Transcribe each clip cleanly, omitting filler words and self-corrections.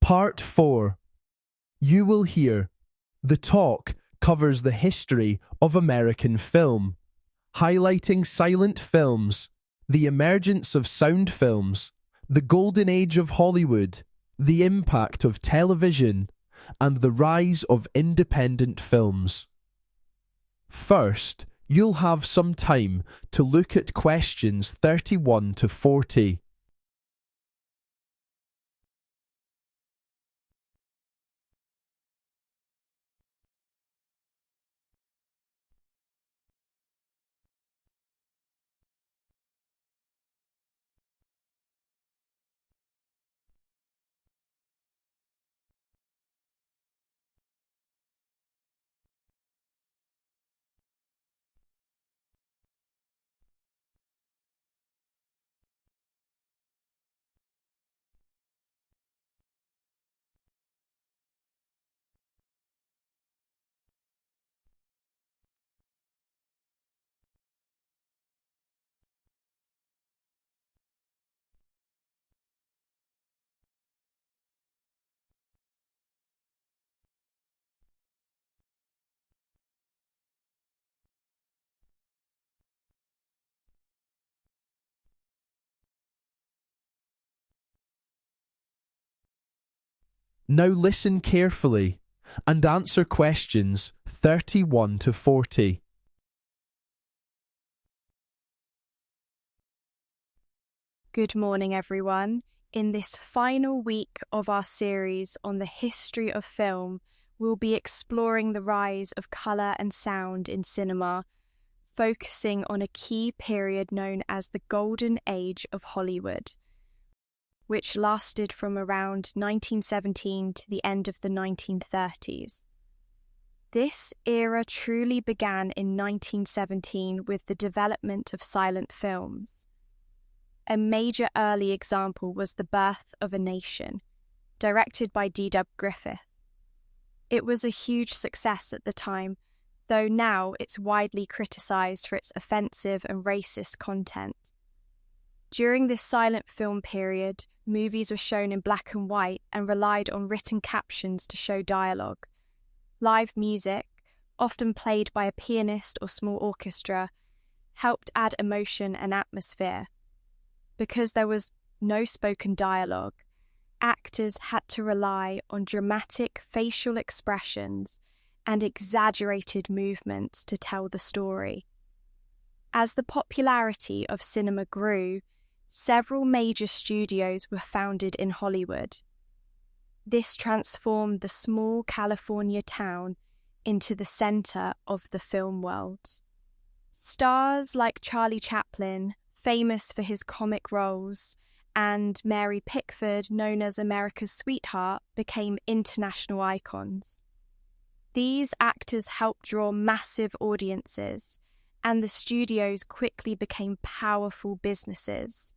Part 4. You will hear. The talk covers the history of American film, highlighting silent films, the emergence of sound films, the golden age of Hollywood, the impact of television, and the rise of independent films. First, you'll have some time to look at questions 31 to 40. Now listen carefully and answer questions 31 to 40. Good morning, everyone. In this final week of our series on the history of film, we'll be exploring the rise of colour and sound in cinema, focusing on a key period known as the Golden Age of Hollywood, which lasted from around 1917 to the end of the 1930s. This era truly began in 1917 with the development of silent films. A major early example was The Birth of a Nation, directed by D.W. Griffith. It was a huge success at the time, though now it's widely criticised for its offensive and racist content. During this silent film period, movies were shown in black and white and relied on written captions to show dialogue. Live music, often played by a pianist or small orchestra, helped add emotion and atmosphere. Because there was no spoken dialogue, actors had to rely on dramatic facial expressions and exaggerated movements to tell the story. As the popularity of cinema grew, several major studios were founded in Hollywood. This transformed the small California town into the center of the film world. Stars like Charlie Chaplin, famous for his comic roles, and Mary Pickford, known as America's sweetheart, became international icons. These actors helped draw massive audiences, and the studios quickly became powerful businesses.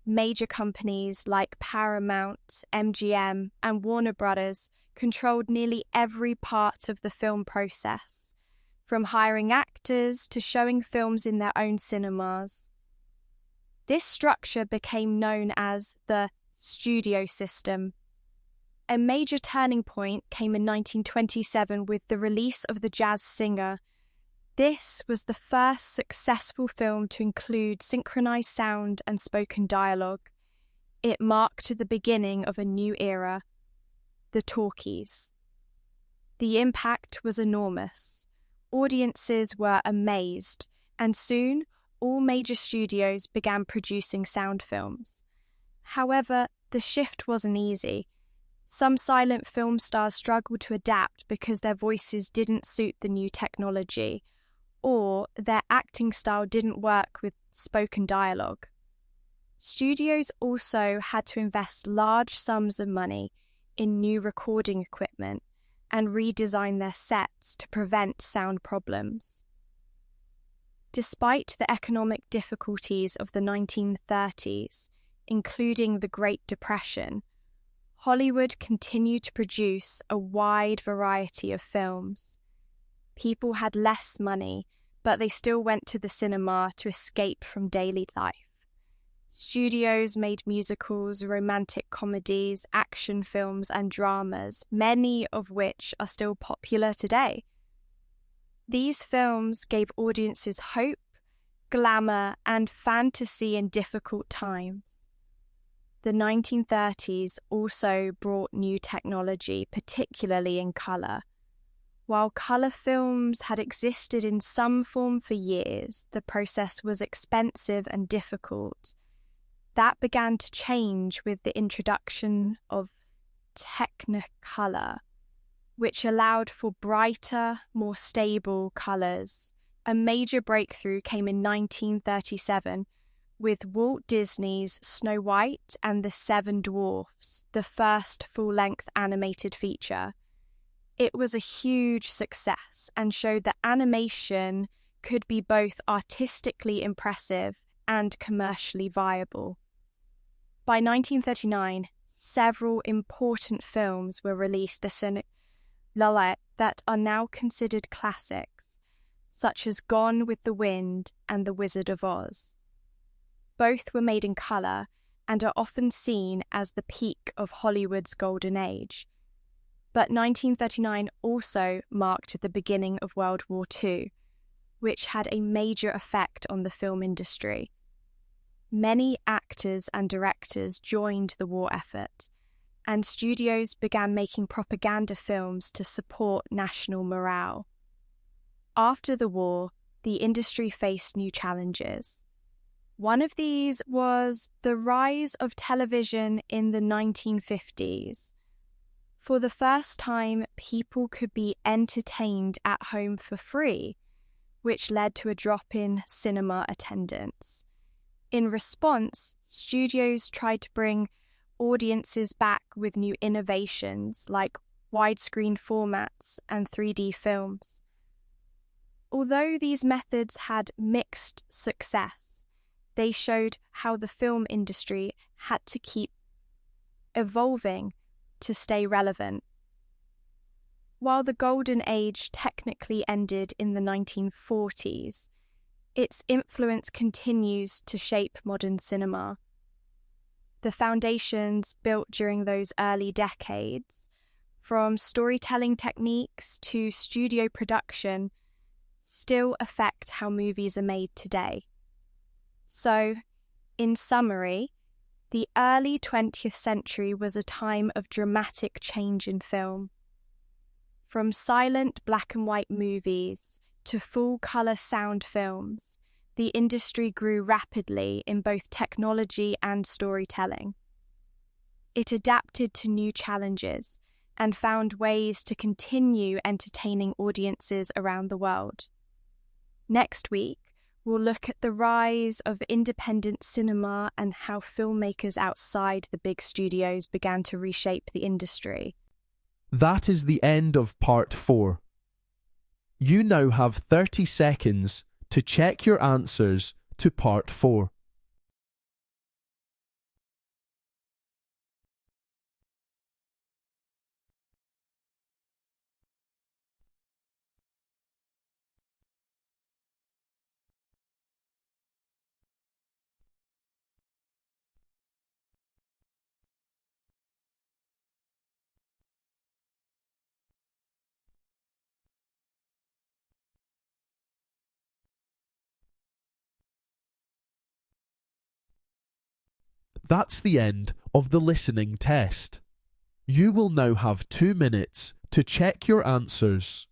Major companies like Paramount, MGM, and Warner Brothers controlled nearly every part of the film process, from hiring actors to showing films in their own cinemas. This structure became known as the studio system. A major turning point came in 1927 with the release of The Jazz Singer. This was the first successful film to include synchronized sound and spoken dialogue. It marked the beginning of a new era, the talkies. The impact was enormous. Audiences were amazed, and soon all major studios began producing sound films. However, the shift wasn't easy. Some silent film stars struggled to adapt because their voices didn't suit the new technology, or their acting style didn't work with spoken dialogue. Studios also had to invest large sums of money in new recording equipment and redesign their sets to prevent sound problems. Despite the economic difficulties of the 1930s, including the Great Depression, Hollywood continued to produce a wide variety of films. People had less money, but they still went to the cinema to escape from daily life. Studios made musicals, romantic comedies, action films, and dramas, many of which are still popular today. These films gave audiences hope, glamour, and fantasy in difficult times. The 1930s also brought new technology, particularly in colour. While colour films had existed in some form for years, the process was expensive and difficult. That began to change with the introduction of Technicolor, which allowed for brighter, more stable colours. A major breakthrough came in 1937 with Walt Disney's Snow White and the Seven Dwarfs, the first full-length animated feature. It was a huge success and showed that animation could be both artistically impressive and commercially viable. By 1939, several important films were released that are now considered classics, such as Gone with the Wind and The Wizard of Oz. Both were made in colour and are often seen as the peak of Hollywood's golden age. But 1939 also marked the beginning of World War II, which had a major effect on the film industry. Many actors and directors joined the war effort, and studios began making propaganda films to support national morale. After the war, the industry faced new challenges. One of these was the rise of television in the 1950s. For the first time, people could be entertained at home for free, which led to a drop in cinema attendance. In response, studios tried to bring audiences back with new innovations like widescreen formats and 3D films. Although these methods had mixed success, they showed how the film industry had to keep evolving to stay relevant. While the golden age technically ended in the 1940s, its influence continues to shape modern cinema. The foundations built during those early decades, from storytelling techniques to studio production, still affect how movies are made today. So, in summary, the early 20th century was a time of dramatic change in film. From silent black and white movies to full-colour sound films, the industry grew rapidly in both technology and storytelling. It adapted to new challenges and found ways to continue entertaining audiences around the world. Next week, we'll look at the rise of independent cinema and how filmmakers outside the big studios began to reshape the industry. That is the end of part 4. You now have 30 seconds to check your answers to part 4. That's the end of the listening test. You will now have 2 minutes to check your answers.